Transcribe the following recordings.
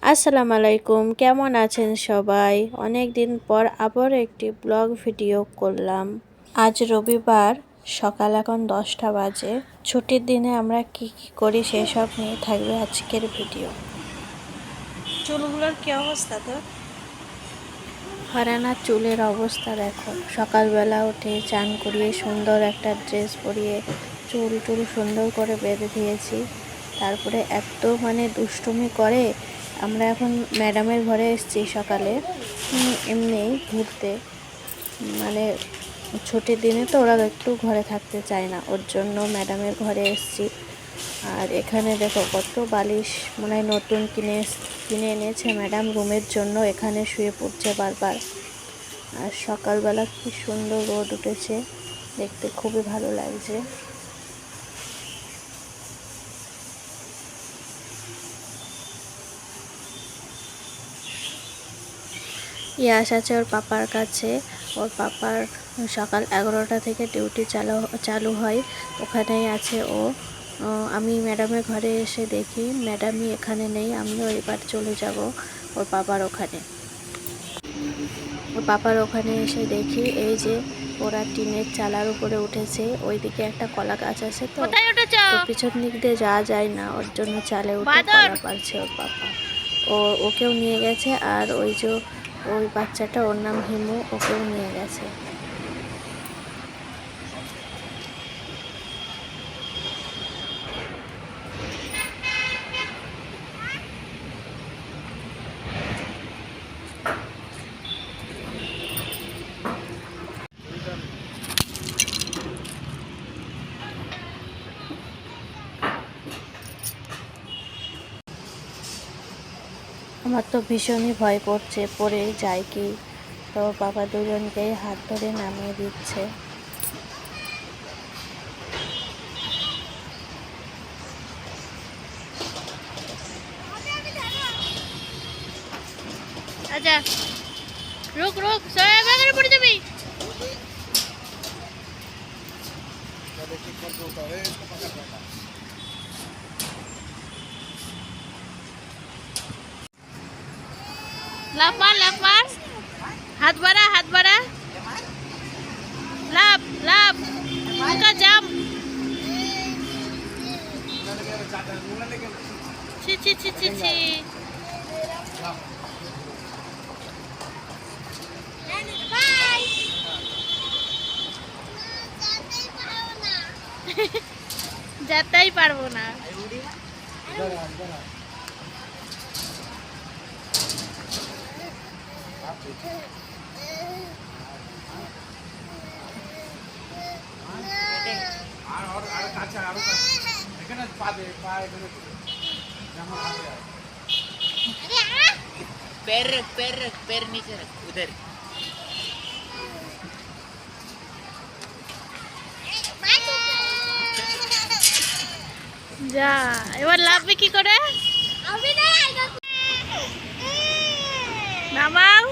আসসালামু আলাইকুম, কেমন আছেন সবাই? অনেক দিন পর আবার একটি ব্লগ ভিডিও করলাম। আজ রবিবার, সকাল এখন 10টা বাজে। ছুটির দিনে আমরা কি কি করি সেসব নিয়ে থাকবে আজকের ভিডিও। চুলগুলোর কি অবস্থা তো? ফারহানার চুলের অবস্থা দেখো। সকালবেলা উঠে চান করিয়ে সুন্দর একটা ড্রেস পরিয়ে চুল সুন্দর করে বেঁধে দিয়েছি। তারপরে এত দুষ্টুমি করে। আমরা এখন ম্যাডামের ঘরে এসেছি সকালে, এমনি ঘুরতে। মানে ছুটির দিনে তো ওরা একটু ঘরে থাকতে চায় না, ওর জন্য ম্যাডামের ঘরে এসেছি। আর এখানে দেখো কত বালিশ, মনে হয় নতুন কিনে এনেছে ম্যাডাম রুমের জন্য। এখানে শুয়ে পড়ছে বারবার। আর সকালবেলা কি সুন্দর রোদ উঠেছে, দেখতে খুবই ভালো লাগছে। ইয়াস আছে ওর পাপার কাছে। ওর পাপার সকাল 11টা থেকে ডিউটি চালু হয়, ওখানেই আছে ও। আমি ম্যাডামের ঘরে এসে দেখি ম্যাডামই এখানে নেই। আমিও এবার চলে যাব ওর পাপার ওখানে। ওর পাপার ওখানে এসে দেখি এই যে ওরা টিনের চালার উপরে উঠেছে। ওইদিকে একটা কলা গাছ আছে, তো পিছন দিক দিয়ে যাওয়া যায় না, ওর জন্য চালে উঠে কলা পারছে ওর পাপা। ওকেও নিয়ে গেছে। আর ওই বাচ্চাটা, ওর নাম হিমু, ওকেও নিয়ে গেছে। আমার তো ভীষণই ভয় করছে, পড়ে যায় কি। তো বাবা দুজনকেই হাত ধরে নামিয়ে দিচ্ছে। আচ্ছা রুক রুক, সবাই ব্যাগের পড়ে যাবি। লাফ মার লাফ মার, হাত বাড়া, লাফ লাফ, মুকা জাম। ছি ছি ছি ছি ছি। যেতেই পারবো না। पैर रख, पैर नीचे रख, उधर। যা, এবার লাভবে কি করে? নামাও।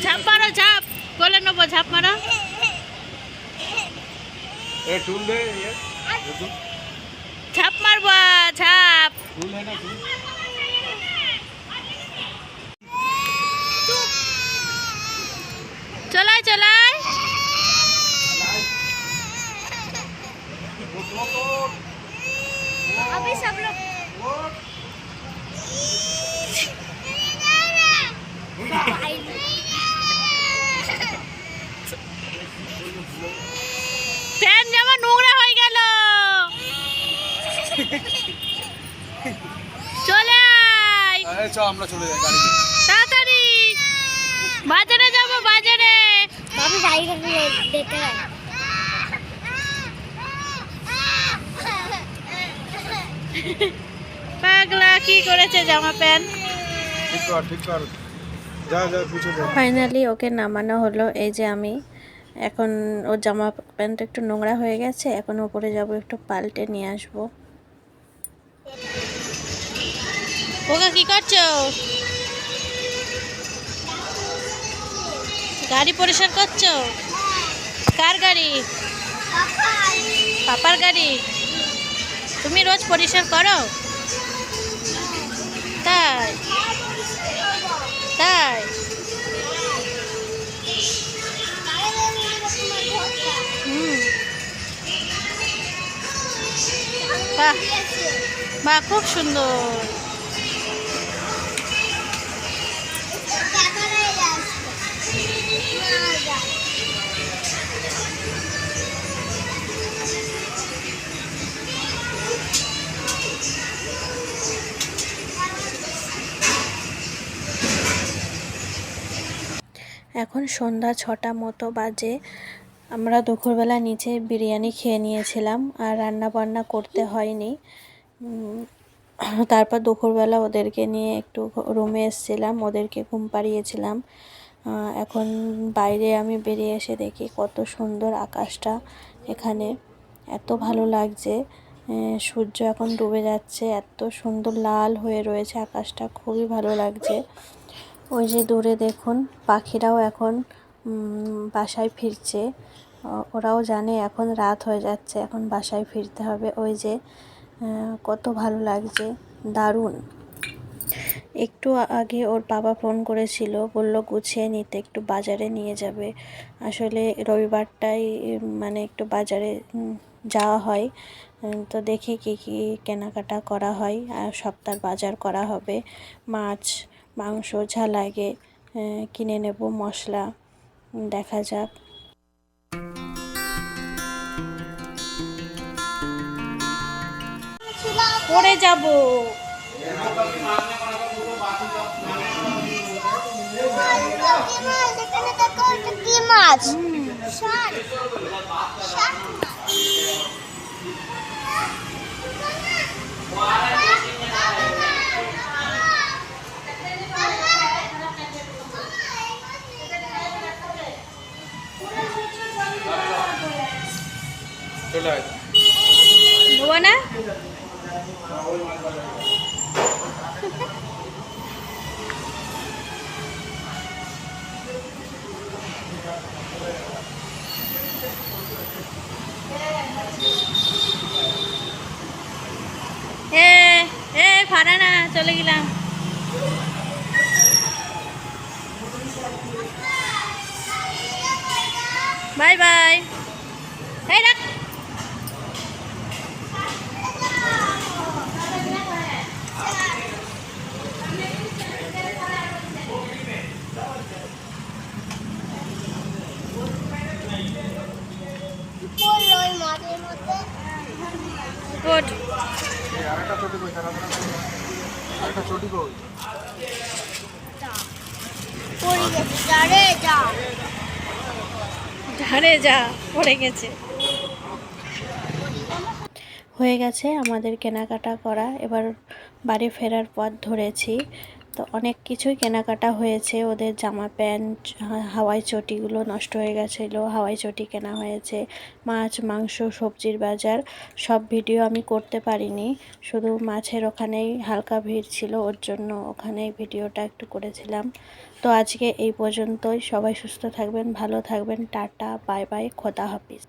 ঝাপ মারো, ঝাপ বলে নেবো, ঝাপ মারো। ঝাপ মারবো, ঝাপ। চলাই চলাই। अभी सब लोग প্যান জামা নোংরা হয়ে গেল। চলে আয়, আমরা চলে যাই গাড়ি। তাড়াতাড়ি বাজারে যাবো, বাজারে। আমি বাইরে দেখতে যাই। পাগলা কি করেছে জামা প্যান্ট। ঠিক কর যা পিছু দে। ফাইনালি ওকে নামানো হলো। এই যে আমি এখন, ওর জামা প্যান্ট একটু নোংরা হয়ে গেছে, এখন উপরে যাব, একটু পাল্টে নিয়ে আসবো। ওকে কি করছো? গাড়ি পরিষ্কার করছো? কার গাড়ি? পাপার গাড়ি। তুমি রোজ পরিষ্কার করো? তাই তাই হুম, বাহ বাহ, খুব সুন্দর। এখন সন্ধ্যা 6টা মতো বাজে। আমরা দুপুরবেলা নিচে বিরিয়ানি খেয়ে নিয়েছিলাম, আর রান্না বান্না করতে হয়নি। তারপর দুপুরবেলা ওদেরকে নিয়ে একটু রুমে এসেছিলাম, ওদেরকে ঘুম পাড়িয়েছিলাম। এখন বাইরে আমি বেরিয়ে এসে দেখি কত সুন্দর আকাশটা এখানে, এত ভালো লাগছে। সূর্য এখন ডুবে যাচ্ছে, এত সুন্দর লাল হয়ে রয়েছে আকাশটা, খুবই ভালো লাগছে। ওই যে দূরে দেখুন পাখিরাও এখন বাসায় ফিরছে। ওরাও জানে এখন রাত হয়ে যাচ্ছে, এখন বাসায় ফিরতে হবে। ওই যে কত ভালো লাগছে, দারুণ। একটু আগে ওর বাবা ফোন করেছিল, বলল গুছিয়ে নিতে, একটু বাজারে নিয়ে যাবে। আসলে রবিবারটাই মানে একটু বাজারে যাওয়া হয়। তো দেখি কী কী কেনাকাটা করা হয়, আর সপ্তাহের বাজার করা হবে। মাছ মাংস যা লাগে কিনে নেব, মশলা, দেখা যাক। পড়ে যাব। কি মাছ? শাক। শাক চলে আয়। নেবো না? ফারানা চলে গেলাম। Bye bye. এই রাখ। পড়লো ওই মাঠের মধ্যে। গুড। আরেকটা চটি কই, আরেকটা চটি কই। পড়ে গেছে, যা রে যা। ধারে যা, পড়ে গেছে। হয়ে গেছে আমাদের কেনাকাটা করা, এবার বাড়ি ফেরার পথ ধরেছি। তো অনেক কিছুই কেনাকাটা হয়েছে, ওদের জামা প্যান্ট, হাওয়াই চটিগুলো নষ্ট হয়ে গেছিলো, হাওয়াই চটি কেনা হয়েছে, মাছ মাংস সবজির বাজার। সব ভিডিও আমি করতে পারিনি, শুধু মাছের ওখানেই হালকা ভিড় ছিল, ওর জন্য ওখানেই ভিডিওটা একটু করেছিলাম। তো আজকে এই পর্যন্তই। সবাই সুস্থ থাকবেন, ভালো থাকবেন, টাটা বাই বাই, খোদা হাফিজ।